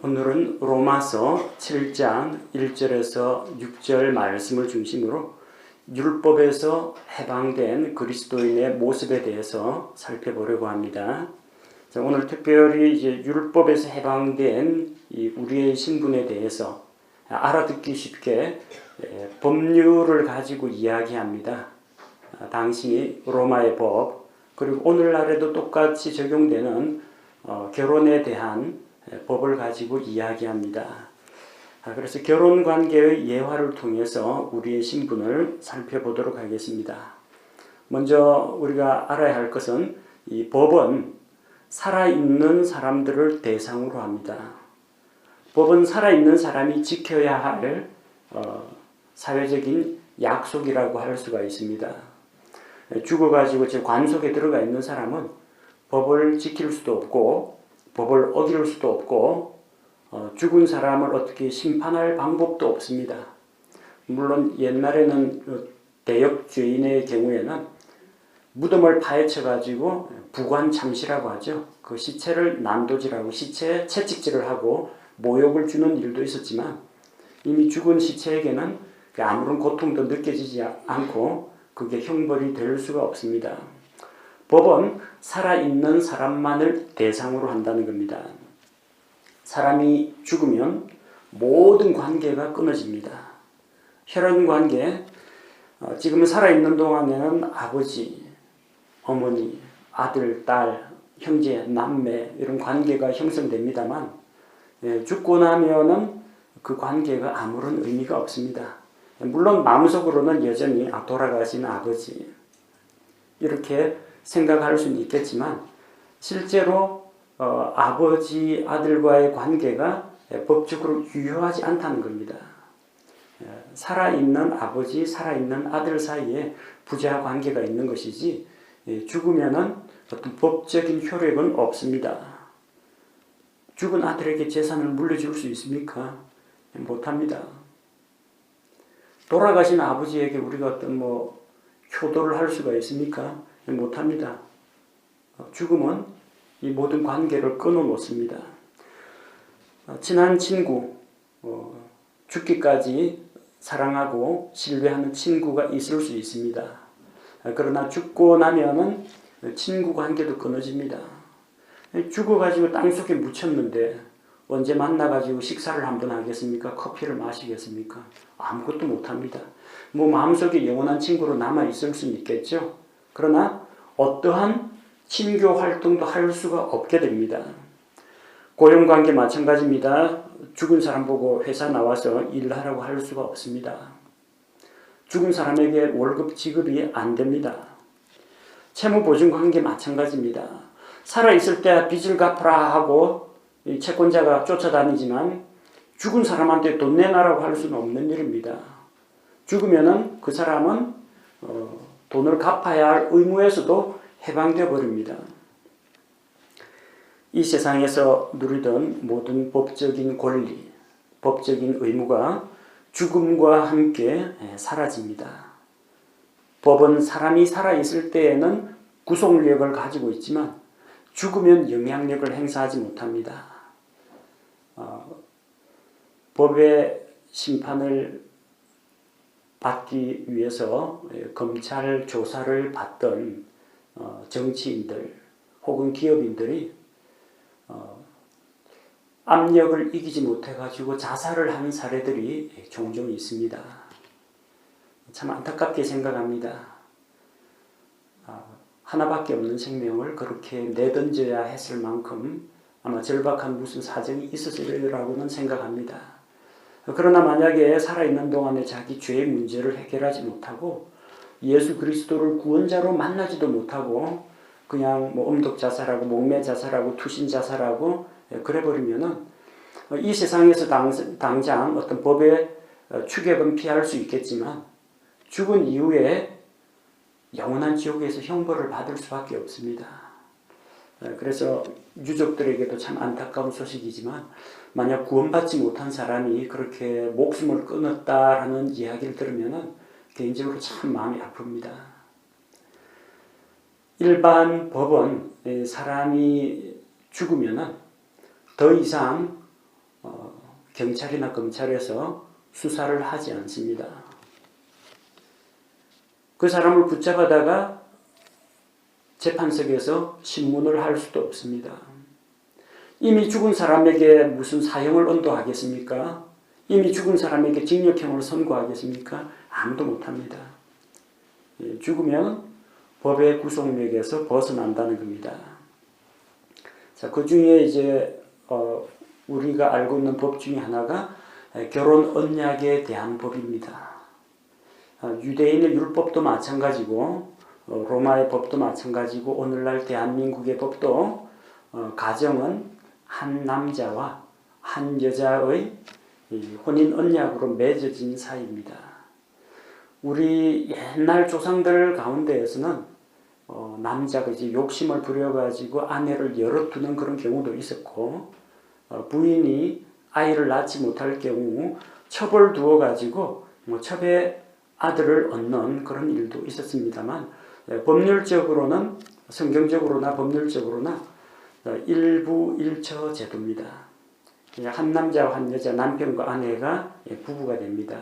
오늘은 로마서 7장 1절에서 6절 말씀을 중심으로 율법에서 해방된 그리스도인의 모습에 대해서 살펴보려고 합니다. 자, 오늘 특별히 이제 율법에서 해방된 우리의 신분에 대해서 알아듣기 쉽게 법률을 가지고 이야기합니다. 당시 로마의 법, 그리고 오늘날에도 똑같이 적용되는 결혼에 대한 법을 가지고 이야기합니다. 그래서 결혼관계의 예화를 통해서 우리의 신분을 살펴보도록 하겠습니다. 먼저 우리가 알아야 할 것은 이 법은 살아있는 사람들을 대상으로 합니다. 법은 살아있는 사람이 지켜야 할 사회적인 약속이라고 할 수가 있습니다. 죽어가지고 지금 관속에 들어가 있는 사람은 법을 지킬 수도 없고 법을 어길 수도 없고 죽은 사람을 어떻게 심판할 방법도 없습니다. 물론 옛날에는 대역죄인의 경우에는 무덤을 파헤쳐 가지고 부관참시라고 하죠. 그 시체를 난도질하고 시체에 채찍질을 하고 모욕을 주는 일도 있었지만 이미 죽은 시체에게는 아무런 고통도 느껴지지 않고 그게 형벌이 될 수가 없습니다. 법은 살아있는 사람만을 대상으로 한다는 겁니다. 사람이 죽으면 모든 관계가 끊어집니다. 혈연관계, 지금 살아있는 동안에는 아버지, 어머니, 아들, 딸, 형제, 남매 이런 관계가 형성됩니다만 죽고 나면은 그 관계가 아무런 의미가 없습니다. 물론 마음속으로는 여전히 돌아가신 아버지 이렇게 생각할 수는 있겠지만 실제로 아버지 아들과의 관계가 법적으로 유효하지 않다는 겁니다. 살아있는 아버지, 살아있는 아들 사이에 부자 관계가 있는 것이지 죽으면은 어떤 법적인 효력은 없습니다. 죽은 아들에게 재산을 물려줄 수 있습니까? 못합니다. 돌아가신 아버지에게 우리가 어떤 효도를 할 수가 있습니까? 못합니다. 죽음은 이 모든 관계를 끊어놓습니다. 친한 친구, 죽기까지 사랑하고 신뢰하는 친구가 있을 수 있습니다. 그러나 죽고 나면은 친구 관계도 끊어집니다. 죽어가지고 땅속에 묻혔는데 언제 만나가지고 식사를 한번 하겠습니까? 커피를 마시겠습니까? 아무것도 못합니다. 마음속에 영원한 친구로 남아있을 수는 있겠죠. 그러나 어떠한 친교 활동도 할 수가 없게 됩니다. 고용관계 마찬가지입니다. 죽은 사람 보고 회사 나와서 일하라고 할 수가 없습니다. 죽은 사람에게 월급 지급이 안 됩니다. 채무보증관계 마찬가지입니다. 살아있을 때 빚을 갚아라 하고 채권자가 쫓아다니지만 죽은 사람한테 돈 내놔라고 할 수는 없는 일입니다. 죽으면은 그 사람은 돈을 갚아야 할 의무에서도 해방되어 버립니다. 이 세상에서 누리던 모든 법적인 권리, 법적인 의무가 죽음과 함께 사라집니다. 법은 사람이 살아있을 때에는 구속력을 가지고 있지만 죽으면 영향력을 행사하지 못합니다. 법의 심판을 받기 위해서 검찰 조사를 받던 정치인들 혹은 기업인들이 압력을 이기지 못해가지고 자살을 하는 사례들이 종종 있습니다. 참 안타깝게 생각합니다. 하나밖에 없는 생명을 그렇게 내던져야 했을 만큼 아마 절박한 무슨 사정이 있었으리라고는 생각합니다. 그러나 만약에 살아있는 동안에 자기 죄의 문제를 해결하지 못하고 예수 그리스도를 구원자로 만나지도 못하고 그냥 음독자살하고 목매자살하고 투신자살하고 그래버리면은 이 세상에서 당장 어떤 법의 추격은 피할 수 있겠지만 죽은 이후에 영원한 지옥에서 형벌을 받을 수밖에 없습니다. 그래서 유족들에게도 참 안타까운 소식이지만 만약 구원받지 못한 사람이 그렇게 목숨을 끊었다라는 이야기를 들으면 개인적으로 참 마음이 아픕니다. 일반 법은 사람이 죽으면 더 이상 경찰이나 검찰에서 수사를 하지 않습니다. 그 사람을 붙잡아다가 재판석에서 신문을 할 수도 없습니다. 이미 죽은 사람에게 무슨 사형을 언도하겠습니까? 이미 죽은 사람에게 징역형을 선고하겠습니까? 아무도 못합니다. 죽으면 법의 구속력에서 벗어난다는 겁니다. 자, 그 중에 이제 우리가 알고 있는 법 중에 하나가 결혼 언약에 대한 법입니다. 유대인의 율법도 마찬가지고 로마의 법도 마찬가지고 오늘날 대한민국의 법도 가정은 한 남자와 한 여자의 혼인 언약으로 맺어진 사이입니다. 우리 옛날 조상들 가운데에서는 남자가 이제 욕심을 부려가지고 아내를 열어두는 그런 경우도 있었고, 부인이 아이를 낳지 못할 경우 첩을 두어가지고 첩의 아들을 얻는 그런 일도 있었습니다만, 법률적으로는 성경적으로나 법률적으로나 일부일처 제도입니다. 한 남자와 한 여자, 남편과 아내가 부부가 됩니다.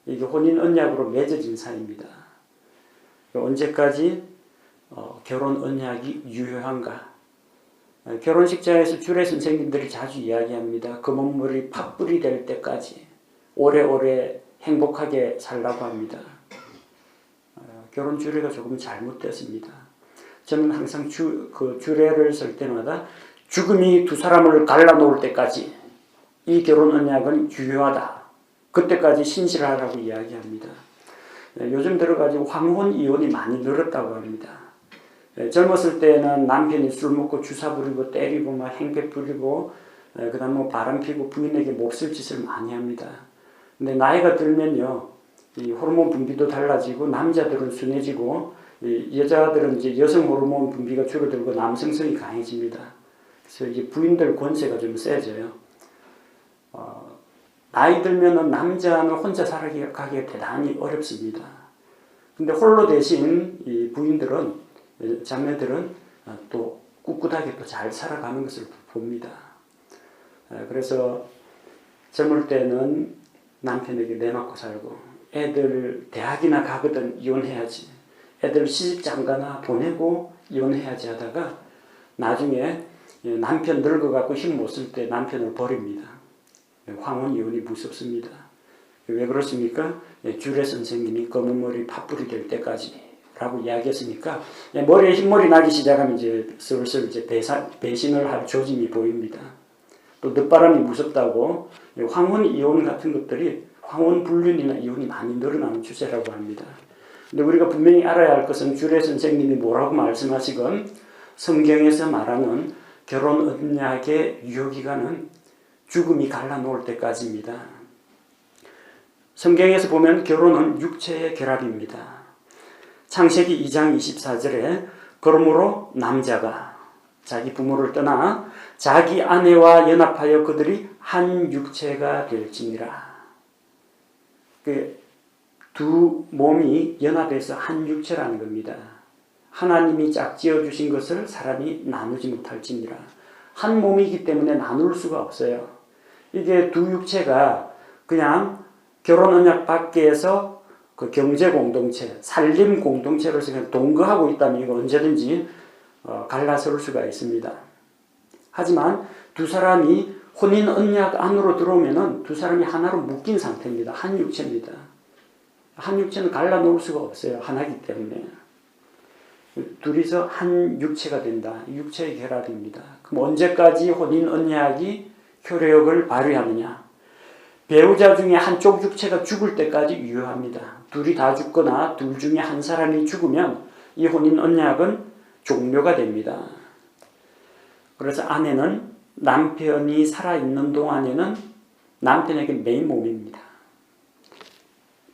이게 혼인 언약으로 맺어진 사이입니다. 언제까지 결혼 언약이 유효한가? 결혼식장에서 주례 선생님들이 자주 이야기합니다. 검은 머리 팥불이 될 때까지 오래오래 행복하게 살라고 합니다. 결혼 주례가 조금 잘못됐습니다. 저는 항상 주례를 쓸 때마다 죽음이 두 사람을 갈라놓을 때까지 이 결혼 언약은 유효하다. 그때까지 신실하라고 이야기합니다. 요즘 들어가지고 황혼 이혼이 많이 늘었다고 합니다. 젊었을 때는 남편이 술 먹고 주사 부리고 때리고 막 행패 부리고 그다음 뭐 바람 피고 부인에게 몹쓸 짓을 많이 합니다. 근데 나이가 들면요, 이 호르몬 분비도 달라지고 남자들은 순해지고 여자들은 이제 여성 호르몬 분비가 줄어들고 남성성이 강해집니다. 그래서 이제 부인들 권세가 좀 세져요. 나이 들면은 남자는 혼자 살아가기가 대단히 어렵습니다. 근데 홀로 대신 이 부인들은, 자매들은 또 꿋꿋하게 또 잘 살아가는 것을 봅니다. 그래서 젊을 때는 남편에게 내놓고 살고, 애들 대학이나 가거든 이혼해야지, 애들 시집 장가나 보내고 이혼해야지 하다가 나중에 남편 늙어갖고 힘 못 쓸 때 남편을 버립니다. 황혼 이혼이 무섭습니다. 왜 그렇습니까? 주례 선생님이 검은 머리 팥불이 될 때까지 라고 이야기했으니까 머리에 흰머리 나기 시작하면 이제 슬슬 이제 배신을 할 조짐이 보입니다. 또 늦바람이 무섭다고 황혼 이혼 같은 것들이 황혼 불륜이나 이혼이 많이 늘어나는 추세라고 합니다. 근데 우리가 분명히 알아야 할 것은 주례 선생님이 뭐라고 말씀하시건 성경에서 말하는 결혼 언약의 유효기간은 죽음이 갈라놓을 때까지입니다. 성경에서 보면 결혼은 육체의 결합입니다. 창세기 2장 24절에 그러므로 남자가 자기 부모를 떠나 자기 아내와 연합하여 그들이 한 육체가 될지니라. 두 몸이 연합해서 한 육체라는 겁니다. 하나님이 짝지어 주신 것을 사람이 나누지 못할지니라. 한 몸이기 때문에 나눌 수가 없어요. 이게 두 육체가 그냥 결혼 언약 밖에서 그 경제 공동체, 살림 공동체로서 그냥 동거하고 있다면 이거 언제든지 갈라설 수가 있습니다. 하지만 두 사람이 혼인 언약 안으로 들어오면은 두 사람이 하나로 묶인 상태입니다. 한 육체입니다. 한 육체는 갈라놓을 수가 없어요. 하나이기 때문에. 둘이서 한 육체가 된다. 육체의 결합입니다. 그럼 언제까지 혼인 언약이 효력을 발휘하느냐? 배우자 중에 한쪽 육체가 죽을 때까지 유효합니다. 둘이 다 죽거나 둘 중에 한 사람이 죽으면 이 혼인 언약은 종료가 됩니다. 그래서 아내는 남편이 살아있는 동안에는 남편에게 메인 몸입니다.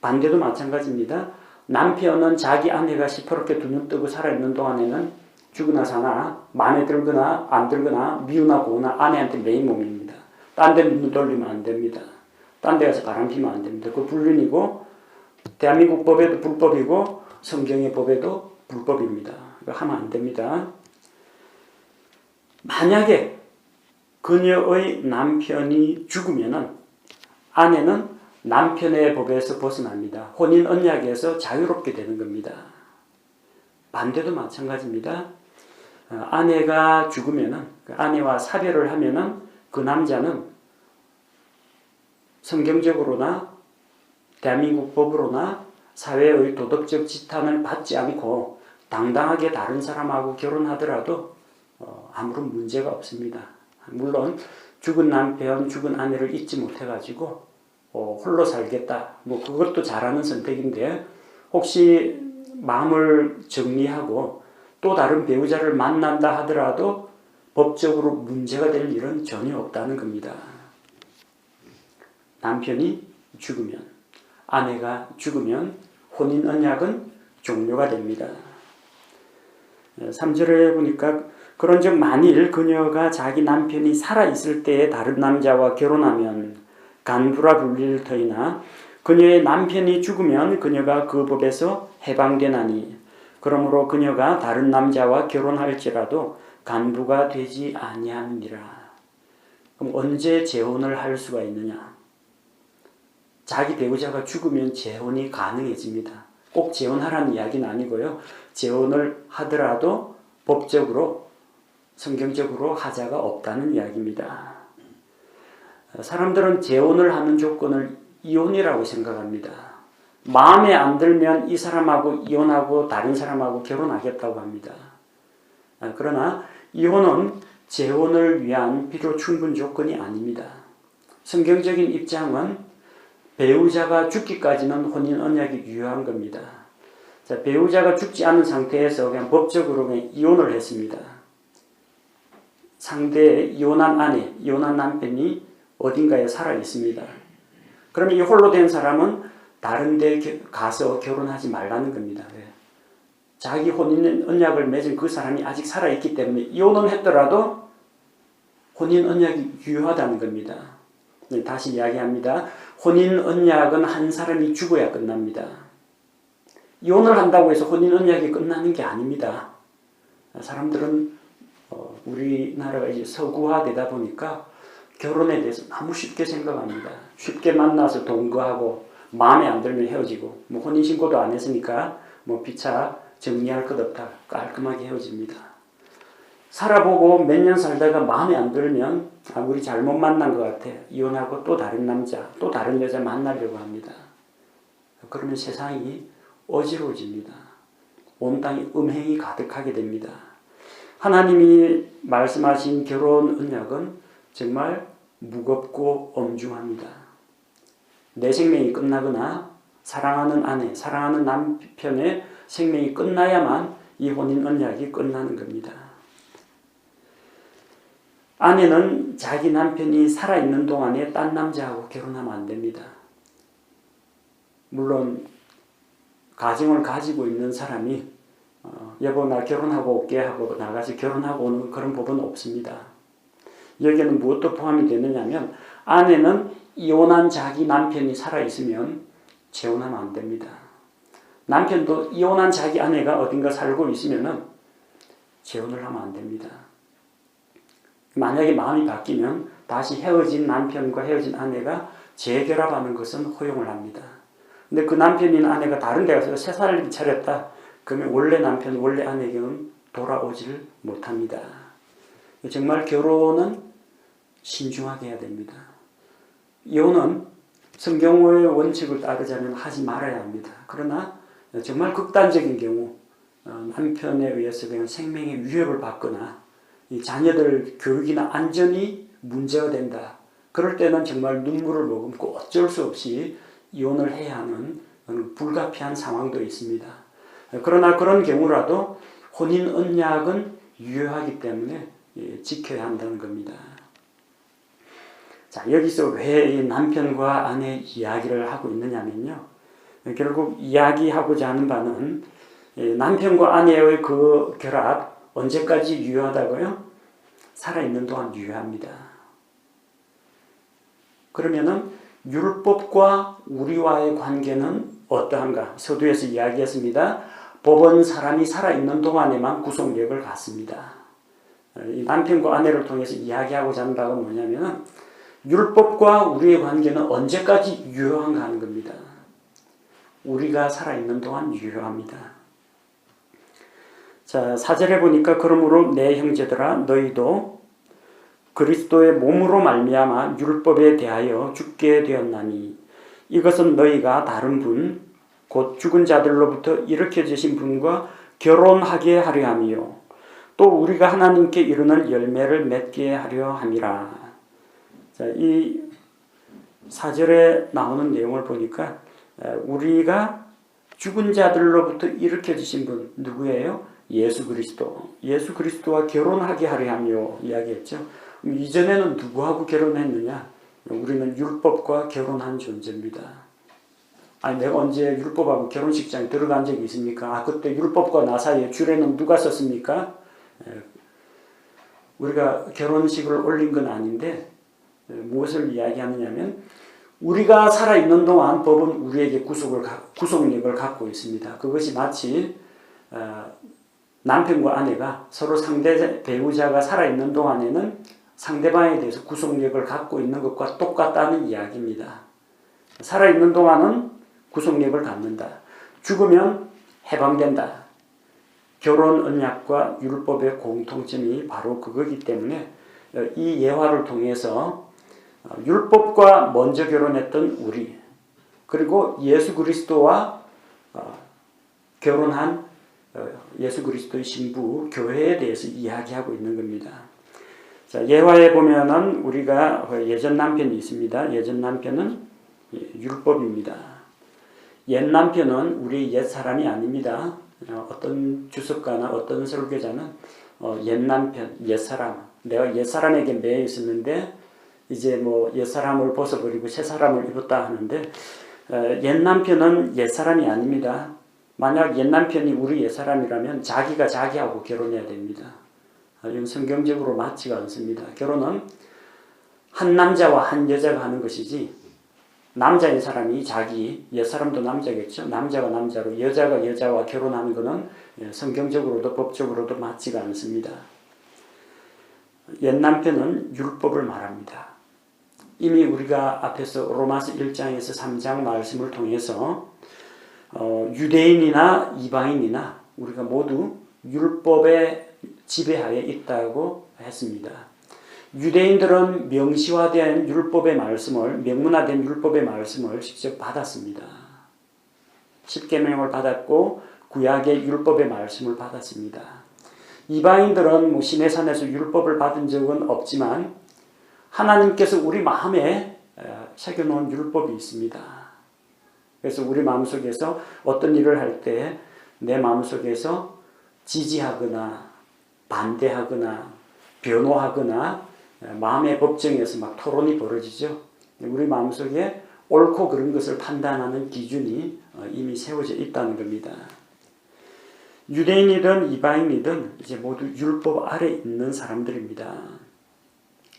반대도 마찬가지입니다. 남편은 자기 아내가 시퍼렇게 두 눈 뜨고 살아있는 동안에는 죽으나 사나 마음에 들거나 안 들거나 미우나 고우나 아내한테 메인 몸입니다. 딴 데 눈 돌리면 안 됩니다. 딴 데 가서 바람 피면 안 됩니다. 그 불륜이고 대한민국 법에도 불법이고 성경의 법에도 불법입니다. 이거 하면 안 됩니다. 만약에 그녀의 남편이 죽으면은 아내는 남편의 법에서 벗어납니다. 혼인 언약에서 자유롭게 되는 겁니다. 반대도 마찬가지입니다. 아내가 죽으면은, 아내와 사별을 하면은 그 남자는 성경적으로나 대한민국 법으로나 사회의 도덕적 지탄을 받지 않고 당당하게 다른 사람하고 결혼하더라도 아무런 문제가 없습니다. 물론 죽은 남편, 죽은 아내를 잊지 못해가지고 홀로 살겠다. 뭐 그것도 잘하는 선택인데 혹시 마음을 정리하고 또 다른 배우자를 만난다 하더라도 법적으로 문제가 될 일은 전혀 없다는 겁니다. 남편이 죽으면, 아내가 죽으면 혼인 언약은 종료가 됩니다. 3절에 보니까 그런즉 만일 그녀가 자기 남편이 살아있을 때에 다른 남자와 결혼하면 간부라 불릴 터이나 그녀의 남편이 죽으면 그녀가 그 법에서 해방되나니 그러므로 그녀가 다른 남자와 결혼할지라도 간부가 되지 아니함이니라. 그럼 언제 재혼을 할 수가 있느냐? 자기 배우자가 죽으면 재혼이 가능해집니다. 꼭 재혼하라는 이야기는 아니고요. 재혼을 하더라도 법적으로 성경적으로 하자가 없다는 이야기입니다. 사람들은 재혼을 하는 조건을 이혼이라고 생각합니다. 마음에 안 들면 이 사람하고 이혼하고 다른 사람하고 결혼하겠다고 합니다. 그러나 이혼은 재혼을 위한 필요 충분 조건이 아닙니다. 성경적인 입장은 배우자가 죽기까지는 혼인 언약이 유효한 겁니다. 자, 배우자가 죽지 않은 상태에서 그냥 법적으로 그냥 이혼을 했습니다. 상대의 이혼한 아내, 이혼한 남편이 어딘가에 살아 있습니다. 그러면 이 홀로 된 사람은 다른 데 가서 결혼하지 말라는 겁니다. 자기 혼인 언약을 맺은 그 사람이 아직 살아있기 때문에 이혼은 했더라도 혼인 언약이 유효하다는 겁니다. 다시 이야기합니다. 혼인 언약은 한 사람이 죽어야 끝납니다. 이혼을 한다고 해서 혼인 언약이 끝나는 게 아닙니다. 사람들은 우리나라가 이제 서구화되다 보니까 결혼에 대해서 너무 쉽게 생각합니다. 쉽게 만나서 동거하고 마음에 안 들면 헤어지고 뭐 혼인신고도 안 했으니까 뭐 피차 정리할 것 없다. 깔끔하게 헤어집니다. 살아보고 몇 년 살다가 마음에 안 들면 우리 잘못 만난 것 같아. 이혼하고 또 다른 남자, 또 다른 여자 만나려고 합니다. 그러면 세상이 어지러워집니다. 온 땅에 음행이 가득하게 됩니다. 하나님이 말씀하신 결혼 언약은 정말 무겁고 엄중합니다. 내 생명이 끝나거나 사랑하는 아내, 사랑하는 남편의 생명이 끝나야만 이 혼인 언약이 끝나는 겁니다. 아내는 자기 남편이 살아있는 동안에 딴 남자하고 결혼하면 안 됩니다. 물론 가정을 가지고 있는 사람이 여보 나 결혼하고 올게 하고 나가서 결혼하고 오는 그런 법은 없습니다. 여기에는 무엇도 포함이 되느냐면 아내는 이혼한 자기 남편이 살아있으면 재혼하면 안 됩니다. 남편도 이혼한 자기 아내가 어딘가 살고 있으면 재혼을 하면 안 됩니다. 만약에 마음이 바뀌면 다시 헤어진 남편과 헤어진 아내가 재결합하는 것은 허용을 합니다. 근데 그 남편이나 아내가 다른 데 가서 새 살림 차렸다. 그러면 원래 남편, 원래 아내에게는 돌아오지를 못합니다. 정말 결혼은 신중하게 해야 됩니다. 이혼은 성경의 원칙을 따르자면 하지 말아야 합니다. 그러나 정말 극단적인 경우 남편에 의해서 그냥 생명의 위협을 받거나 이 자녀들 교육이나 안전이 문제가 된다. 그럴 때는 정말 눈물을 머금고 어쩔 수 없이 이혼을 해야 하는 불가피한 상황도 있습니다. 그러나 그런 경우라도 혼인 언약은 유효하기 때문에 지켜야 한다는 겁니다. 자, 여기서 왜 남편과 아내 이야기를 하고 있느냐면요. 결국 이야기하고자 하는 바는 남편과 아내의 그 결합 언제까지 유효하다고요? 살아있는 동안 유효합니다. 그러면은 율법과 우리와의 관계는 어떠한가? 서두에서 이야기했습니다. 법은 사람이 살아있는 동안에만 구속력을 갖습니다. 이 남편과 아내를 통해서 이야기하고자 하는 바가 뭐냐면 율법과 우리의 관계는 언제까지 유효한가 하는 겁니다. 우리가 살아있는 동안 유효합니다. 자, 4절에 보니까 그러므로 내 형제들아 너희도 그리스도의 몸으로 말미암아 율법에 대하여 죽게 되었나니 이것은 너희가 다른 분 곧 죽은 자들로부터 일으켜주신 분과 결혼하게 하려 함이요 또 우리가 하나님께 이르는 열매를 맺게 하려 함이라. 자, 이 4절에 나오는 내용을 보니까 우리가 죽은 자들로부터 일으켜주신 분 누구예요? 예수 그리스도. 예수 그리스도와 결혼하게 하려 하며 이야기했죠. 이전에는 누구하고 결혼했느냐? 우리는 율법과 결혼한 존재입니다. 아니 내가 언제 율법하고 결혼식장에 들어간 적이 있습니까? 그때 율법과 나 사이에 줄에는 누가 섰습니까? 우리가 결혼식을 올린 건 아닌데 무엇을 이야기하느냐면 우리가 살아있는 동안 법은 우리에게 구속력을 갖고 있습니다. 그것이 마치 남편과 아내가 서로 상대 배우자가 살아있는 동안에는 상대방에 대해서 구속력을 갖고 있는 것과 똑같다는 이야기입니다. 살아있는 동안은 구속력을 갖는다. 죽으면 해방된다. 결혼 언약과 율법의 공통점이 바로 그거기 때문에 이 예화를 통해서 율법과 먼저 결혼했던 우리 그리고 예수 그리스도와 결혼한 예수 그리스도의 신부 교회에 대해서 이야기하고 있는 겁니다. 자, 예화에 보면은 우리가 예전 남편이 있습니다. 예전 남편은 율법입니다. 옛 남편은 우리 옛 사람이 아닙니다. 어떤 주석가나 어떤 설교자는 옛 남편, 옛 사람, 내가 옛 사람에게 매여 있었는데 이제 뭐 옛 사람을 벗어버리고 새 사람을 입었다 하는데 옛 남편은 옛 사람이 아닙니다. 만약 옛 남편이 우리 옛 사람이라면 자기가 자기하고 결혼해야 됩니다. 이건 성경적으로 맞지가 않습니다. 결혼은 한 남자와 한 여자가 하는 것이지 남자인 사람이 자기, 옛사람도 남자겠죠. 남자가 남자로 여자가 여자와 결혼하는 것은 성경적으로도 법적으로도 맞지가 않습니다. 옛 남편은 율법을 말합니다. 이미 우리가 앞에서 로마서 1장에서 3장 말씀을 통해서 유대인이나 이방인이나 우리가 모두 율법의 지배하에 있다고 했습니다. 유대인들은 명시화된 율법의 말씀을 명문화된 율법의 말씀을 직접 받았습니다. 십계명을 받았고 구약의 율법의 말씀을 받았습니다. 이방인들은 시내산에서 율법을 받은 적은 없지만 하나님께서 우리 마음에 새겨놓은 율법이 있습니다. 그래서 우리 마음속에서 어떤 일을 할 때 내 마음속에서 지지하거나 반대하거나 변호하거나 마음의 법정에서 막 토론이 벌어지죠. 우리 마음속에 옳고 그른 것을 판단하는 기준이 이미 세워져 있다는 겁니다. 유대인이든 이방인이든 이제 모두 율법 아래 있는 사람들입니다.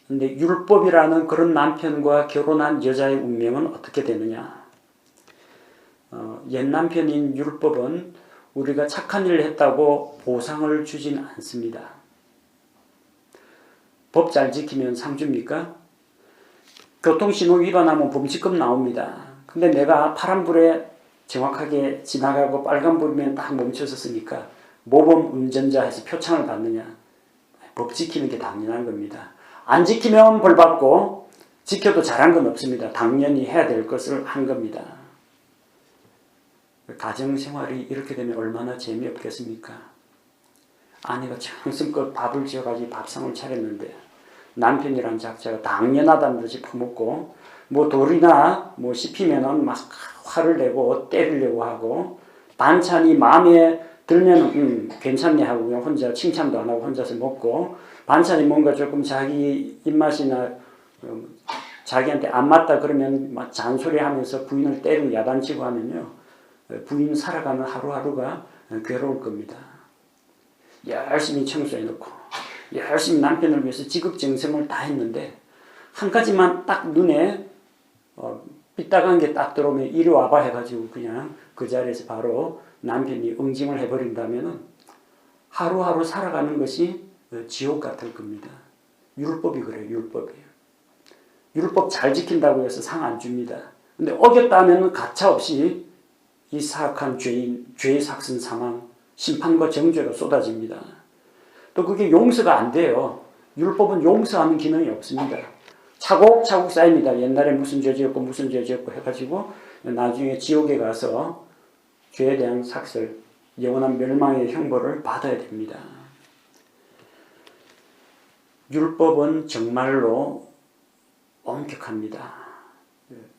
그런데 율법이라는 그런 남편과 결혼한 여자의 운명은 어떻게 되느냐? 옛 남편인 율법은 우리가 착한 일을 했다고 보상을 주진 않습니다. 법 잘 지키면 상 줍니까? 교통신호 위반하면 범칙금 나옵니다. 근데 내가 파란불에 정확하게 지나가고 빨간불이면 딱 멈춰섰으니까 모범 운전자 해서 표창을 받느냐? 법 지키는 게 당연한 겁니다. 안 지키면 벌 받고 지켜도 잘한 건 없습니다. 당연히 해야 될 것을 한 겁니다. 가정생활이 이렇게 되면 얼마나 재미없겠습니까? 아내가 정성껏 밥을 지어가지고 밥상을 차렸는데 남편이란 작자가 당연하다는 듯이 퍼먹고 돌이나 씹히면은 막 화를 내고 때리려고 하고 반찬이 마음에 들면은 괜찮네 하고 그냥 혼자 칭찬도 안 하고 혼자서 먹고 반찬이 뭔가 조금 자기 입맛이나 자기한테 안 맞다 그러면 막 잔소리하면서 부인을 때리고 야단치고 하면요 부인 살아가는 하루하루가 괴로울 겁니다. 열심히 청소해놓고 열심히 남편을 위해서 지극정성을 다 했는데 한 가지만 딱 눈에 삐딱한 게 딱 들어오면 이리 와봐 해가지고 그냥 그 자리에서 바로 남편이 응징을 해버린다면 하루하루 살아가는 것이 지옥 같을 겁니다. 율법이 그래요. 율법이에요. 율법 잘 지킨다고 해서 상 안 줍니다. 근데 어겼다 하면 가차없이 이 사악한 죄의 삭슨 사망, 심판과 정죄가 쏟아집니다. 또 그게 용서가 안 돼요. 율법은 용서하는 기능이 없습니다. 차곡차곡 쌓입니다. 옛날에 무슨 죄 지었고 무슨 죄 지었고 해가지고 나중에 지옥에 가서 죄에 대한 삭슬, 영원한 멸망의 형벌을 받아야 됩니다. 율법은 정말로 엄격합니다.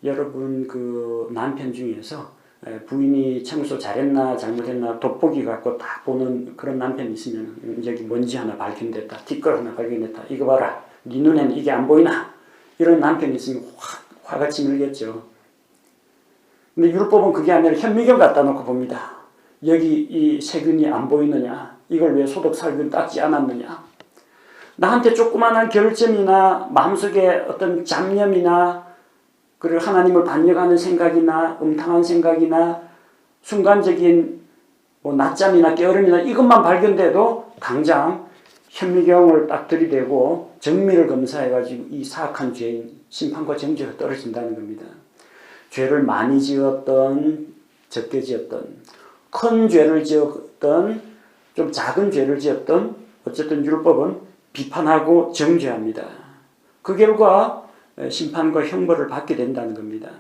여러분 그 남편 중에서 부인이 청소 잘했나 잘못했나 돋보기 갖고 딱 보는 그런 남편이 있으면 여기 먼지 하나 발견됐다, 티끌 하나 발견됐다, 이거 봐라, 네 눈에는 이게 안 보이나, 이런 남편이 있으면 화가 치밀겠죠. 근데 율법은 그게 아니라 현미경 갖다 놓고 봅니다. 여기 이 세균이 안 보이느냐, 이걸 왜 소독 살균 닦지 않았느냐, 나한테 조그마한 결점이나 마음속에 어떤 잡념이나 그리고 하나님을 반역하는 생각이나 음탕한 생각이나 순간적인 뭐 낮잠이나 게으름이나 이것만 발견돼도 당장 현미경을 딱 들이대고 정밀을 검사해가지고 이 사악한 죄인 심판과 정죄가 떨어진다는 겁니다. 죄를 많이 지었던 적게 지었던 큰 죄를 지었던 좀 작은 죄를 지었던 어쨌든 율법은 비판하고 정죄합니다. 그 결과 심판과 형벌을 받게 된다는 겁니다.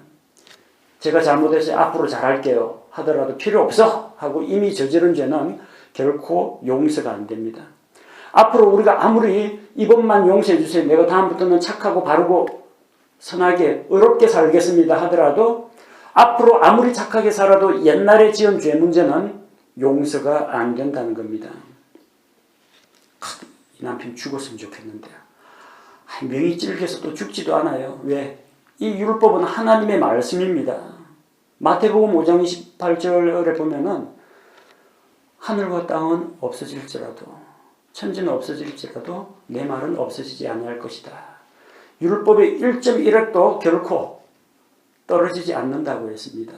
제가 잘못해서 앞으로 잘할게요 하더라도 필요 없어 하고 이미 저지른 죄는 결코 용서가 안 됩니다. 앞으로 우리가 아무리 이번만 용서해 주세요, 내가 다음부터는 착하고 바르고 선하게 의롭게 살겠습니다 하더라도 앞으로 아무리 착하게 살아도 옛날에 지은 죄 문제는 용서가 안 된다는 겁니다. 이 남편 죽었으면 좋겠는데 명이 찔겨서 또 죽지도 않아요. 왜? 이 율법은 하나님의 말씀입니다. 마태복음 5장 28절에 보면은 하늘과 땅은 없어질지라도 천지는 없어질지라도 내 말은 없어지지 아니할 것이다. 율법의 1.1획도 결코 떨어지지 않는다고 했습니다.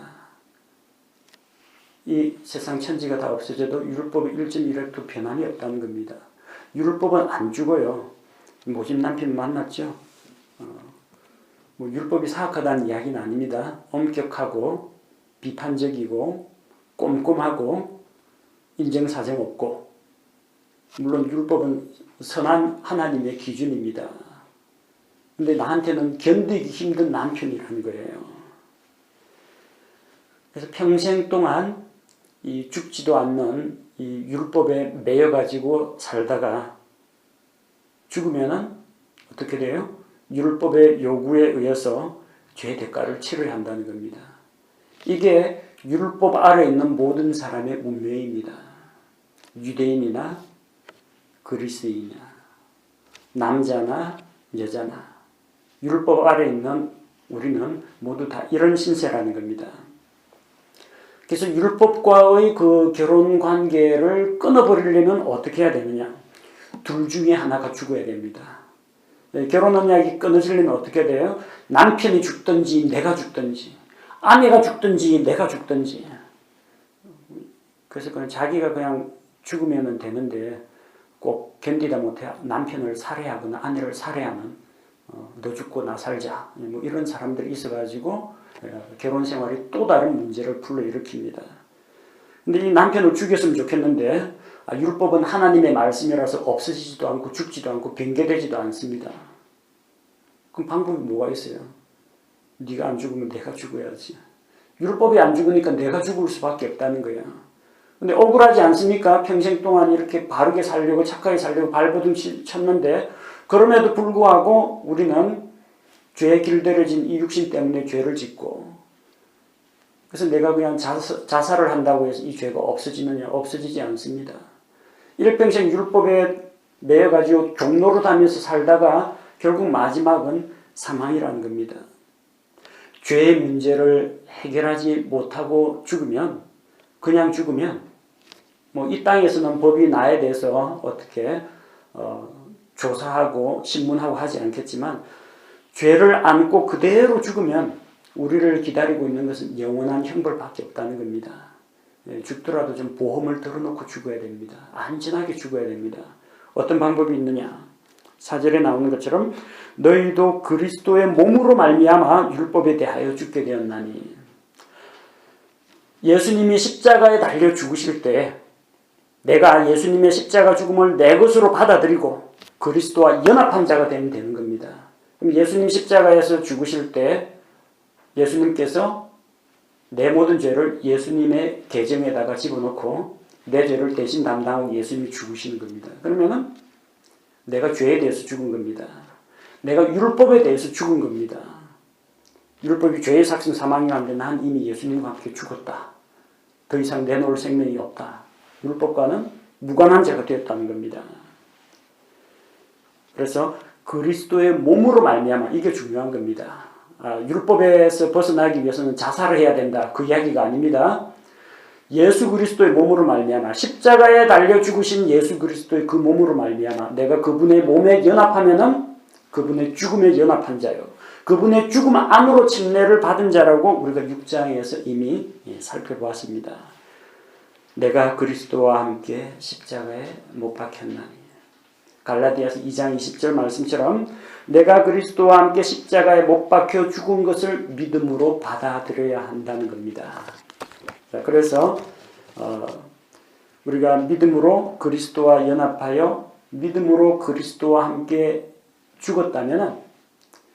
이 세상 천지가 다 없어져도 율법의 1.1획도 변함이 없다는 겁니다. 율법은 안 죽어요. 모집 남편 만났죠. 뭐 율법이 사악하다는 이야기는 아닙니다. 엄격하고 비판적이고 꼼꼼하고 인정사정 없고, 물론 율법은 선한 하나님의 기준입니다. 근데 나한테는 견디기 힘든 남편이라는 거예요. 그래서 평생 동안 이 죽지도 않는 이 율법에 매여가지고 살다가 죽으면은 어떻게 돼요? 율법의 요구에 의해서 죄 대가를 치러야 한다는 겁니다. 이게 율법 아래 있는 모든 사람의 운명입니다. 유대인이나 그리스인이나 남자나 여자나 율법 아래 있는 우리는 모두 다 이런 신세라는 겁니다. 그래서 율법과의 그 결혼 관계를 끊어버리려면 어떻게 해야 되느냐? 둘 중에 하나가 죽어야 됩니다. 결혼 언약이 끊어지려면 어떻게 돼요? 남편이 죽든지 내가 죽든지, 아내가 죽든지 내가 죽든지. 그래서 그냥 자기가 그냥 죽으면 되는데 꼭 견디다 못해 남편을 살해하거나 아내를 살해하는 너 죽고 나 살자 뭐 이런 사람들이 있어가지고 결혼 생활이 또 다른 문제를 불러일으킵니다. 근데 이 남편을 죽였으면 좋겠는데 율법은 하나님의 말씀이라서 없어지지도 않고 죽지도 않고 변개되지도 않습니다. 그럼 방법이 뭐가 있어요? 네가 안 죽으면 내가 죽어야지. 율법이 안 죽으니까 내가 죽을 수밖에 없다는 거야. 근데 억울하지 않습니까? 평생 동안 이렇게 바르게 살려고 착하게 살려고 발버둥 쳤는데 그럼에도 불구하고 우리는 죄에 길들여진 이 육신 때문에 죄를 짓고, 그래서 내가 그냥 자살을 한다고 해서 이 죄가 없어지느냐? 없어지지 않습니다. 일평생 율법에 매여가지고 종로로 다니면서 살다가 결국 마지막은 사망이라는 겁니다. 죄의 문제를 해결하지 못하고 죽으면, 그냥 죽으면 뭐 이 땅에서는 법이 나에 대해서 어떻게 조사하고 신문하고 하지 않겠지만 죄를 안고 그대로 죽으면 우리를 기다리고 있는 것은 영원한 형벌밖에 없다는 겁니다. 죽더라도 좀 보험을 들어놓고 죽어야 됩니다. 안전하게 죽어야 됩니다. 어떤 방법이 있느냐? 4절에 나오는 것처럼 너희도 그리스도의 몸으로 말미암아 율법에 대하여 죽게 되었나니. 예수님이 십자가에 달려 죽으실 때 내가 예수님의 십자가 죽음을 내 것으로 받아들이고 그리스도와 연합한 자가 되면 되는 겁니다. 그럼 예수님 십자가에서 죽으실 때 예수님께서 내 모든 죄를 예수님의 계정에다가 집어넣고 내 죄를 대신 담당하고 예수님이 죽으시는 겁니다. 그러면은 내가 죄에 대해서 죽은 겁니다. 내가 율법에 대해서 죽은 겁니다. 율법이 죄의 삭슨 사망이라는데 난 이미 예수님과 함께 죽었다. 더 이상 내놓을 생명이 없다. 율법과는 무관한 자가 되었다는 겁니다. 그래서 그리스도의 몸으로 말미암아 이게 중요한 겁니다. 율법에서 벗어나기 위해서는 자살을 해야 된다. 그 이야기가 아닙니다. 예수 그리스도의 몸으로 말미암아 십자가에 달려 죽으신 예수 그리스도의 그 몸으로 말미암아 내가 그분의 몸에 연합하면은 그분의 죽음에 연합한 자요. 그분의 죽음 안으로 침례를 받은 자라고 우리가 6장에서 이미 살펴보았습니다. 내가 그리스도와 함께 십자가에 못 박혔나니. 갈라디아서 2장 20절 말씀처럼 내가 그리스도와 함께 십자가에 못 박혀 죽은 것을 믿음으로 받아들여야 한다는 겁니다. 자, 그래서 우리가 믿음으로 그리스도와 연합하여 믿음으로 그리스도와 함께 죽었다면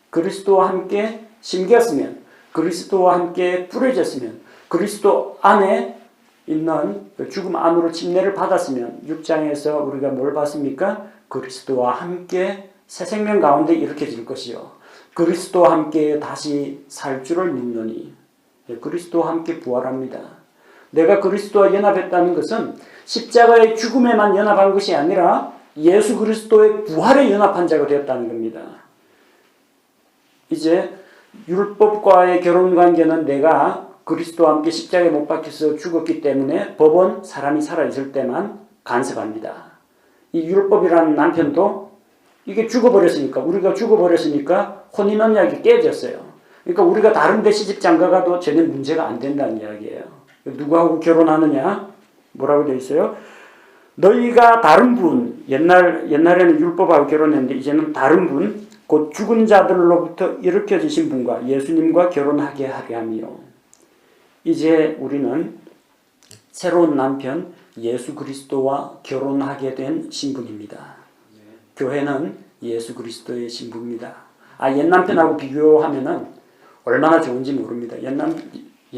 그리스도와 함께 심겼으면 그리스도와 함께 뿌려졌으면 그리스도 안에 있는 죽음 안으로 침례를 받았으면 6장에서 우리가 뭘 봤습니까? 그리스도와 함께 새 생명 가운데 일으켜질 것이요 그리스도와 함께 다시 살 줄을 믿노니. 그리스도와 함께 부활합니다. 내가 그리스도와 연합했다는 것은 십자가의 죽음에만 연합한 것이 아니라 예수 그리스도의 부활에 연합한 자가 되었다는 겁니다. 이제 율법과의 결혼관계는 내가 그리스도와 함께 십자가에 못 박혀서 죽었기 때문에 법은 사람이 살아있을 때만 간섭합니다. 이 율법이라는 남편도 이게 죽어버렸으니까 우리가 죽어버렸으니까 혼인언약이 깨졌어요. 그러니까 우리가 다른 데 시집 장가가도 전혀 문제가 안 된다는 이야기예요. 누구하고 결혼하느냐? 뭐라고 되어 있어요? 너희가 다른 분, 옛날에는 율법하고 결혼했는데 이제는 다른 분, 곧 죽은 자들로부터 일으켜지신 분과 예수님과 결혼하게 하려 함이요. 이제 우리는 새로운 남편 예수 그리스도와 결혼하게 된 신분입니다. 교회는 예수 그리스도의 신부입니다. 옛 남편하고 비교하면은 얼마나 좋은지 모릅니다. 옛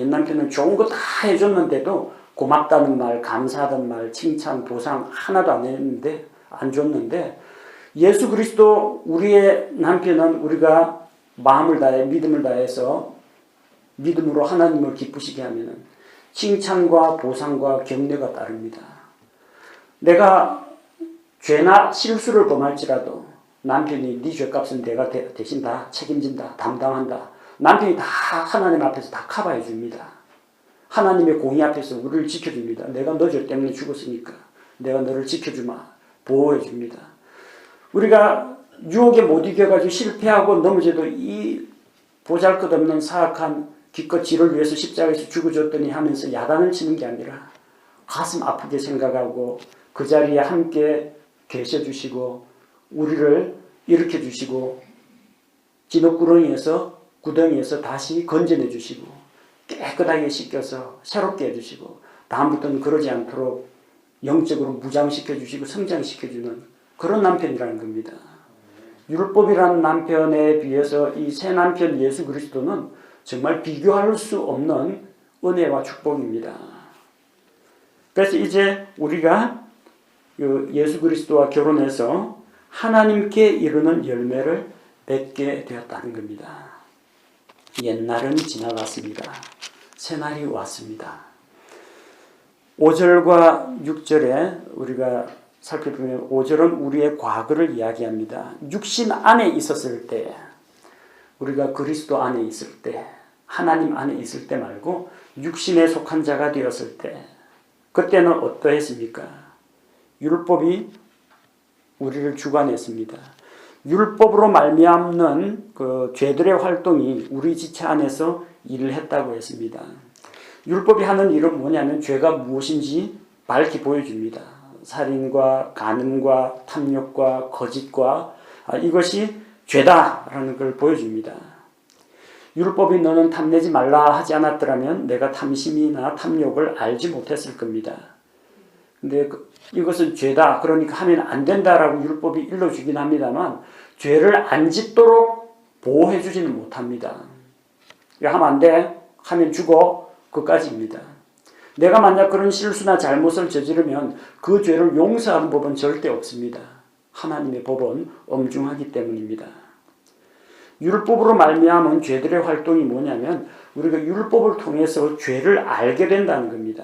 남편은 좋은 거 다 해줬는데도 고맙다는 말, 감사하다는 말, 칭찬, 보상 하나도 안 줬는데 예수 그리스도 우리의 남편은 우리가 마음을 다해 믿음을 다해서 믿음으로 하나님을 기쁘시게 하면은 칭찬과 보상과 격려가 따릅니다. 내가 죄나 실수를 범할지라도 남편이 네 죄값은 내가 대신 다 책임진다, 담당한다. 남편이 다 하나님 앞에서 다 커버해 줍니다. 하나님의 공의 앞에서 우리를 지켜줍니다. 내가 너 죄 때문에 죽었으니까 내가 너를 지켜주마, 보호해 줍니다. 우리가 유혹에 못 이겨가지고 실패하고 넘어져도 이 보잘것없는 사악한 기껏 지를 위해서 십자가에서 죽어줬더니 하면서 야단을 치는 게 아니라 가슴 아프게 생각하고 그 자리에 함께 계셔주시고 우리를 일으켜주시고 진흙구렁이에서 구덩이에서 다시 건져내 주시고 깨끗하게 씻겨서 새롭게 해주시고 다음부터는 그러지 않도록 영적으로 무장시켜 주시고 성장시켜 주는 그런 남편이라는 겁니다. 율법이라는 남편에 비해서 이 새 남편 예수 그리스도는 정말 비교할 수 없는 은혜와 축복입니다. 그래서 이제 우리가 예수 그리스도와 결혼해서 하나님께 이르는 열매를 맺게 되었다는 겁니다. 옛날은 지나갔습니다. 새날이 왔습니다. 5절과 6절에 우리가 살펴보면 5절은 우리의 과거를 이야기합니다. 육신 안에 있었을 때, 우리가 그리스도 안에 있을 때, 하나님 안에 있을 때 말고 육신에 속한 자가 되었을 때, 그때는 어떠했습니까? 율법이 우리를 주관했습니다. 율법으로 말미암는 그 죄들의 활동이 우리 지체 안에서 일을 했다고 했습니다. 율법이 하는 일은 뭐냐면 죄가 무엇인지 밝히 보여줍니다. 살인과 간음과 탐욕과 거짓과 이것이 죄다라는 걸 보여줍니다. 율법이 너는 탐내지 말라 하지 않았더라면 내가 탐심이나 탐욕을 알지 못했을 겁니다. 근데 이것은 죄다, 그러니까 하면 안 된다라고 율법이 일러주긴 합니다만 죄를 안 짓도록 보호해 주지는 못합니다. 하면 안 돼, 하면 죽어, 그까지입니다. 내가 만약 그런 실수나 잘못을 저지르면 그 죄를 용서하는 법은 절대 없습니다. 하나님의 법은 엄중하기 때문입니다. 율법으로 말미암은 죄들의 활동이 뭐냐면 우리가 율법을 통해서 죄를 알게 된다는 겁니다.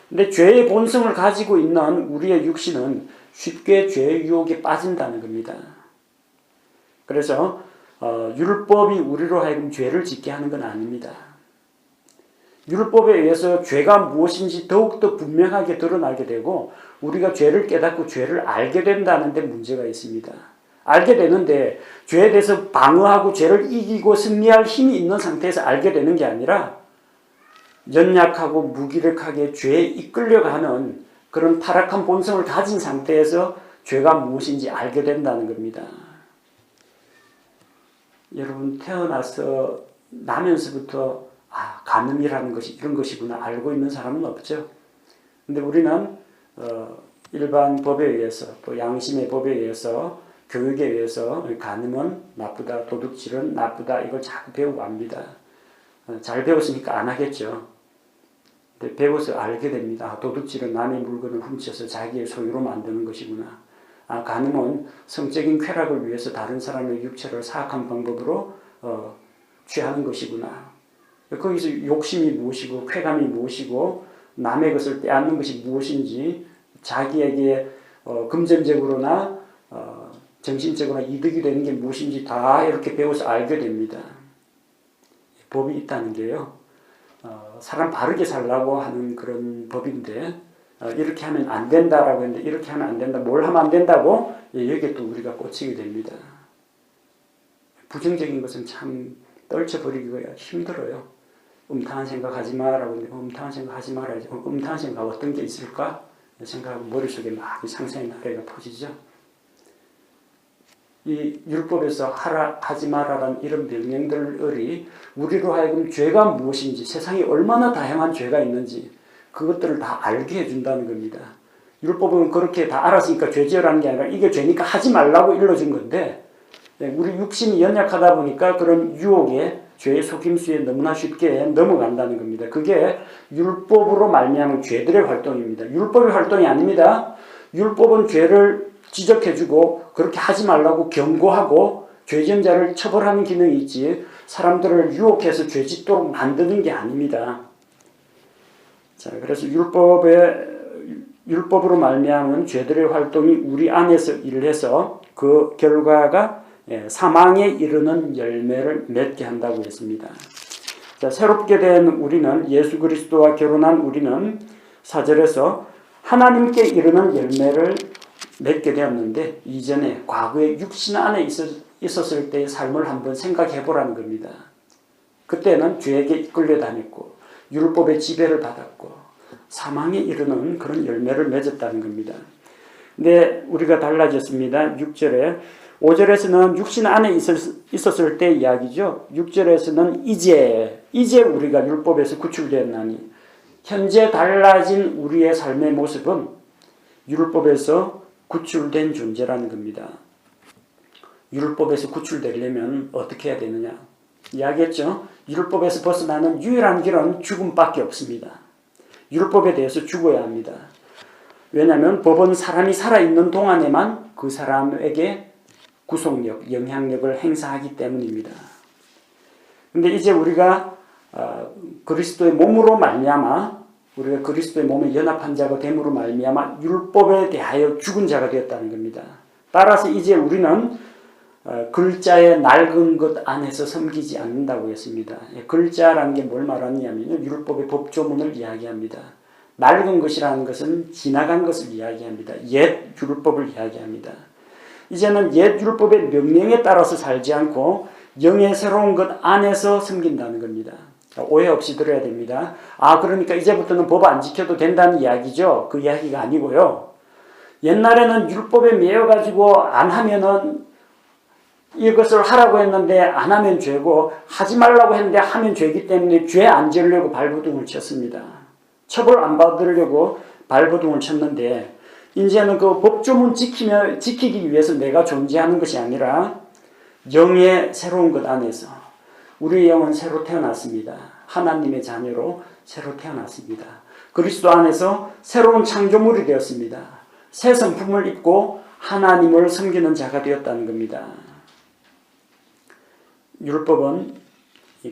근데 죄의 본성을 가지고 있는 우리의 육신은 쉽게 죄의 유혹에 빠진다는 겁니다. 그래서 율법이 우리로 하여금 죄를 짓게 하는 건 아닙니다. 율법에 의해서 죄가 무엇인지 더욱더 분명하게 드러나게 되고 우리가 죄를 깨닫고 죄를 알게 된다는 데 문제가 있습니다. 알게 되는데 죄에 대해서 방어하고 죄를 이기고 승리할 힘이 있는 상태에서 알게 되는 게 아니라 연약하고 무기력하게 죄에 이끌려가는 그런 타락한 본성을 가진 상태에서 죄가 무엇인지 알게 된다는 겁니다. 여러분 태어나서 나면서부터 간음이라는 것이 이런 것이구나 알고 있는 사람은 없죠. 근데 우리는 일반 법에 의해서 또 양심의 법에 의해서 교육에 의해서 간음은 나쁘다, 도둑질은 나쁘다 이걸 자꾸 배우고 압니다. 잘 배웠으니까 안 하겠죠. 근데 배워서 알게 됩니다. 도둑질은 남의 물건을 훔쳐서 자기의 소유로 만드는 것이구나. 간음은 성적인 쾌락을 위해서 다른 사람의 육체를 사악한 방법으로 취하는 것이구나. 거기서 욕심이 무엇이고 쾌감이 무엇이고 남의 것을 빼앗는 것이 무엇인지 자기에게 금전적으로나 정신적으로나 이득이 되는 게 무엇인지 다 이렇게 배워서 알게 됩니다. 법이 있다는 게요. 사람 바르게 살라고 하는 그런 법인데 이렇게 하면 안 된다라고 했는데 이렇게 하면 안 된다. 뭘 하면 안 된다고? 여기에 또 우리가 꽂히게 됩니다. 부정적인 것은 참 떨쳐버리기가 힘들어요. 음탕한 생각하지 마라고 했는데 음탕한 생각하지 말아야지. 음탕한 생각 어떤 게 있을까? 생각하고 머릿속에 막 상상의 나래가 퍼지죠. 이 율법에서 하라 하지 마라라는 이런 명령들이 우리로 하여금 죄가 무엇인지 세상에 얼마나 다양한 죄가 있는지 그것들을 다 알게 해준다는 겁니다. 율법은 그렇게 다 알았으니까 죄지으라는 게 아니라 이게 죄니까 하지 말라고 일러준 건데 우리 육신이 연약하다 보니까 그런 유혹에 죄의 속임수에 너무나 쉽게 넘어간다는 겁니다. 그게 율법으로 말미암은 죄들의 활동입니다. 율법의 활동이 아닙니다. 율법은 죄를 지적해주고 그렇게 하지 말라고 경고하고 죄지은 자를 처벌하는 기능이 있지 사람들을 유혹해서 죄 짓도록 만드는 게 아닙니다. 자, 그래서 율법으로 말미암은 죄들의 활동이 우리 안에서 일해서 그 결과가 사망에 이르는 열매를 맺게 한다고 했습니다. 자, 새롭게 된 우리는 예수 그리스도와 결혼한 우리는 4절에서 하나님께 이르는 열매를 맺게 되었는데 이전에 과거에 육신 안에 있었을 때의 삶을 한번 생각해 보라는 겁니다. 그때는 죄에게 이끌려 다녔고 율법의 지배를 받았고 사망에 이르는 그런 열매를 맺었다는 겁니다. 근데 우리가 달라졌습니다. 6절에 5절에서는 육신 안에 있었을 때 이야기죠. 6절에서는 이제 우리가 율법에서 구출되었나니 현재 달라진 우리의 삶의 모습은 율법에서 구출된 존재라는 겁니다. 율법에서 구출되려면 어떻게 해야 되느냐? 이야기했죠. 율법에서 벗어나는 유일한 길은 죽음밖에 없습니다. 율법에 대해서 죽어야 합니다. 왜냐하면 법은 사람이 살아있는 동안에만 그 사람에게 구속력, 영향력을 행사하기 때문입니다. 그런데 이제 우리가 그리스도의 몸으로 말미암아 우리가 그리스도의 몸에 연합한 자가 됨으로 말미암아 율법에 대하여 죽은 자가 되었다는 겁니다. 따라서 이제 우리는 글자의 낡은 것 안에서 섬기지 않는다고 했습니다. 글자라는 게 뭘 말하느냐면 율법의 법조문을 이야기합니다. 낡은 것이라는 것은 지나간 것을 이야기합니다. 옛 율법을 이야기합니다. 이제는 옛 율법의 명령에 따라서 살지 않고 영의 새로운 것 안에서 섬긴다는 겁니다. 오해 없이 들어야 됩니다. 그러니까 이제부터는 법 안 지켜도 된다는 이야기죠. 그 이야기가 아니고요. 옛날에는 율법에 매여가지고 안 하면은 이것을 하라고 했는데 안 하면 죄고 하지 말라고 했는데 하면 죄이기 때문에 죄 안 지으려고 발버둥을 쳤습니다. 처벌 안 받으려고 발버둥을 쳤는데 이제는 그 법조문 지키기 위해서 내가 존재하는 것이 아니라 영의 새로운 것 안에서 우리의 영은 새로 태어났습니다. 하나님의 자녀로 새로 태어났습니다. 그리스도 안에서 새로운 창조물이 되었습니다. 새 성품을 입고 하나님을 섬기는 자가 되었다는 겁니다. 율법은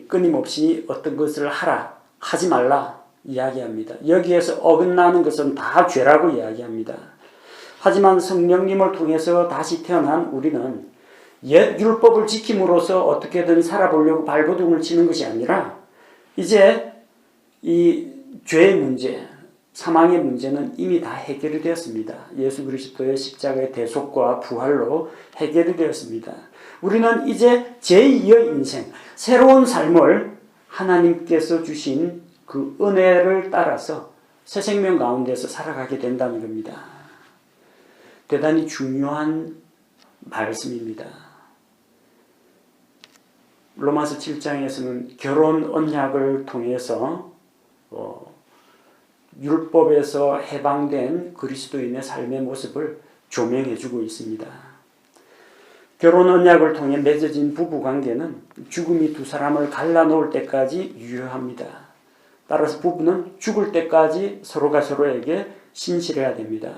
끊임없이 어떤 것을 하라, 하지 말라 이야기합니다. 여기에서 어긋나는 것은 다 죄라고 이야기합니다. 하지만 성령님을 통해서 다시 태어난 우리는 옛 율법을 지킴으로써 어떻게든 살아보려고 발버둥을 치는 것이 아니라 이제 이 죄의 문제, 사망의 문제는 이미 다 해결이 되었습니다. 예수 그리스도의 십자가의 대속과 부활로 해결이 되었습니다. 우리는 이제 제2의 인생, 새로운 삶을 하나님께서 주신 그 은혜를 따라서 새 생명 가운데서 살아가게 된다는 겁니다. 대단히 중요한 말씀입니다. 로마서 7장에서는 결혼 언약을 통해서 율법에서 해방된 그리스도인의 삶의 모습을 조명해주고 있습니다. 결혼 언약을 통해 맺어진 부부관계는 죽음이 두 사람을 갈라놓을 때까지 유효합니다. 따라서 부부는 죽을 때까지 서로가 서로에게 신실해야 됩니다.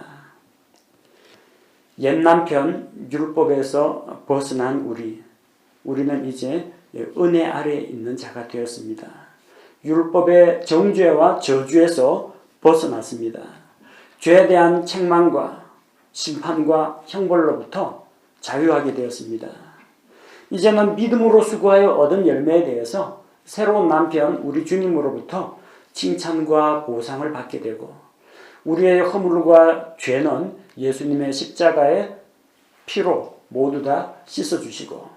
옛 남편 율법에서 벗어난 우리는 이제 은혜 아래에 있는 자가 되었습니다. 율법의 정죄와 저주에서 벗어났습니다. 죄에 대한 책망과 심판과 형벌로부터 자유하게 되었습니다. 이제는 믿음으로 수고하여 얻은 열매에 대해서 새로운 남편 우리 주님으로부터 칭찬과 보상을 받게 되고 우리의 허물과 죄는 예수님의 십자가의 피로 모두 다 씻어주시고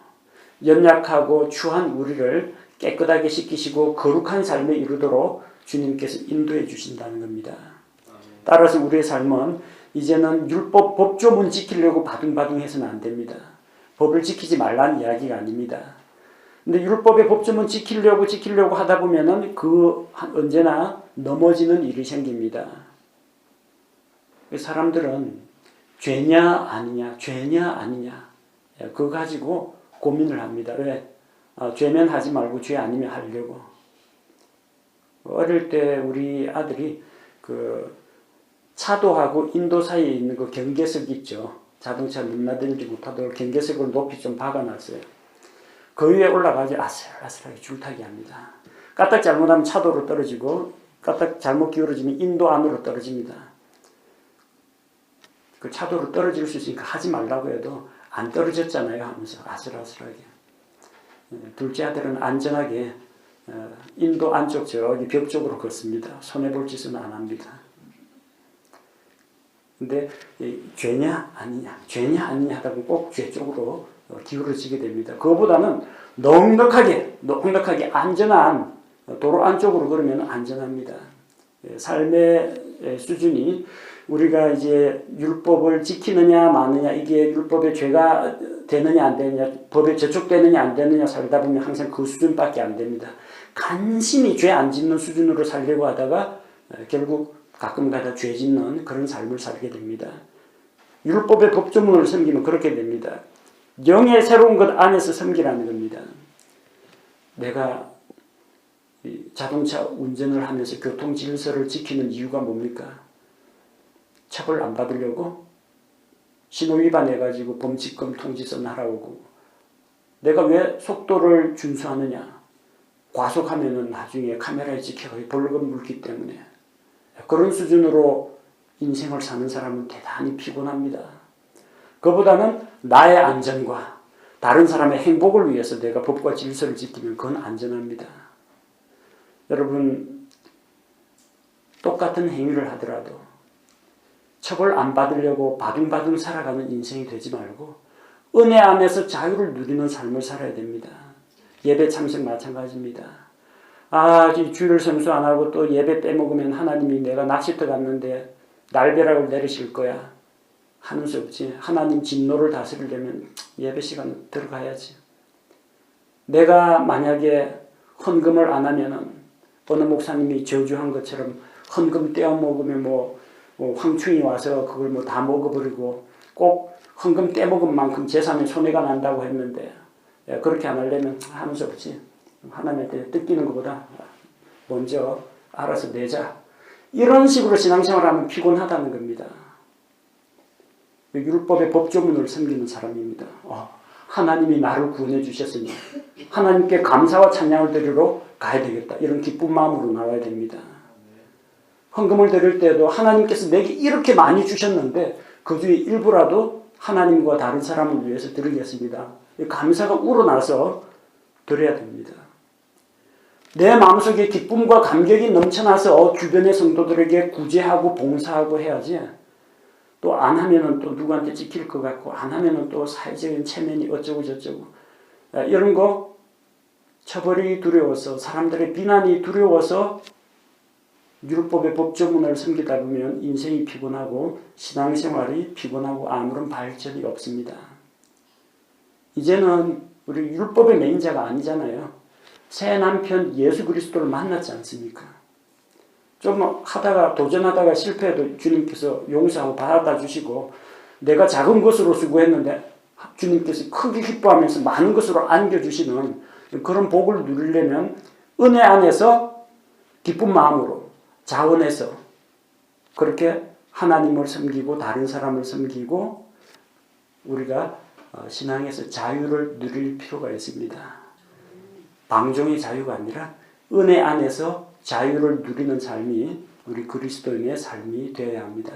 연약하고 추한 우리를 깨끗하게 씻기시고 거룩한 삶에 이르도록 주님께서 인도해 주신다는 겁니다. 따라서 우리의 삶은 이제는 율법 법조문 지키려고 바둥바둥해서는 안 됩니다. 법을 지키지 말라는 이야기가 아닙니다. 근데 율법의 법조문 지키려고 하다 보면은 언제나 넘어지는 일이 생깁니다. 사람들은 죄냐 아니냐 그거 가지고 고민을 합니다. 왜? 죄면 하지 말고 죄 아니면 하려고. 어릴 때 우리 아들이 차도하고 인도 사이에 있는 그 경계석 있죠. 자동차 넘나들지 못하도록 경계석을 높이 좀 박아놨어요. 그 위에 올라가지 아슬아슬하게 줄타기 합니다. 까딱 잘못하면 차도로 떨어지고 까딱 잘못 기울어지면 인도 안으로 떨어집니다. 그 차도로 떨어질 수 있으니까 하지 말라고 해도 안 떨어졌잖아요 하면서 아슬아슬하게. 둘째 아들은 안전하게 인도 안쪽 저기 벽 쪽으로 걷습니다. 손해볼 짓은 안 합니다. 근데 죄냐 아니냐 하다 보면 꼭 죄 쪽으로 기울어지게 됩니다. 그거보다는 넉넉하게 안전한 도로 안쪽으로 걸으면 안전합니다. 삶의 수준이 우리가 이제 율법을 지키느냐 마느냐 이게 율법의 죄가 되느냐 안 되느냐 법에 저촉되느냐 안 되느냐 살다 보면 항상 그 수준밖에 안 됩니다. 간신히 죄 안 짓는 수준으로 살려고 하다가 결국 가끔가다 죄 짓는 그런 삶을 살게 됩니다. 율법의 법조문을 섬기면 그렇게 됩니다. 영의 새로운 것 안에서 섬기라는 겁니다. 내가 자동차 운전을 하면서 교통 질서를 지키는 이유가 뭡니까? 처벌 안 받으려고? 신호 위반해가지고 범칙금 통지서 날아오고 내가 왜 속도를 준수하느냐? 과속하면은 나중에 카메라에 찍혀서 벌금 물기 때문에 그런 수준으로 인생을 사는 사람은 대단히 피곤합니다. 그보다는 나의 안전과 다른 사람의 행복을 위해서 내가 법과 질서를 지키면 그건 안전합니다. 여러분 똑같은 행위를 하더라도 처벌 안 받으려고 바둥바둥 살아가는 인생이 되지 말고 은혜 안에서 자유를 누리는 삶을 살아야 됩니다. 예배 참석 마찬가지입니다. 주일 성수 안 하고 또 예배 빼먹으면 하나님이 내가 낚시터 갔는데 날벼락을 내리실 거야. 하는 수 없지. 하나님 진노를 다스리려면 예배 시간 들어가야지. 내가 만약에 헌금을 안 하면은 어느 목사님이 저주한 것처럼 헌금 떼어 먹으면 황충이 와서 그걸 다 먹어버리고 꼭 헌금 떼먹은 만큼 재산에 손해가 난다고 했는데 그렇게 안 하려면 하는 수 없지. 하나님한테 뜯기는 것보다 먼저 알아서 내자. 이런 식으로 신앙생활하면 피곤하다는 겁니다. 율법의 법조문을 섬기는 사람입니다. 하나님이 나를 구원해 주셨으니 하나님께 감사와 찬양을 드리러 가야 되겠다. 이런 기쁜 마음으로 나와야 됩니다. 헌금을 드릴 때도 하나님께서 내게 이렇게 많이 주셨는데 그 중에 일부라도 하나님과 다른 사람을 위해서 드리겠습니다. 감사가 우러나서 드려야 됩니다. 내 마음속에 기쁨과 감격이 넘쳐나서 주변의 성도들에게 구제하고 봉사하고 해야지. 또 안 하면은 또 누구한테 찍힐 것 같고 안 하면은 또 사회적인 체면이 어쩌고 저쩌고 이런 거 처벌이 두려워서 사람들의 비난이 두려워서 율법의 법조문을 섬기다 보면 인생이 피곤하고 신앙생활이 피곤하고 아무런 발전이 없습니다. 이제는 우리 율법의 매인자가 아니잖아요. 새 남편 예수 그리스도를 만났지 않습니까? 좀 하다가 도전하다가 실패해도 주님께서 용서하고 받아주시고 내가 작은 것으로 수고했는데 주님께서 크게 기뻐하면서 많은 것으로 안겨주시는 그런 복을 누리려면 은혜 안에서 기쁜 마음으로 자원해서 그렇게 하나님을 섬기고 다른 사람을 섬기고 우리가 신앙에서 자유를 누릴 필요가 있습니다. 방종의 자유가 아니라 은혜 안에서 자유를 누리는 삶이 우리 그리스도인의 삶이 되어야 합니다.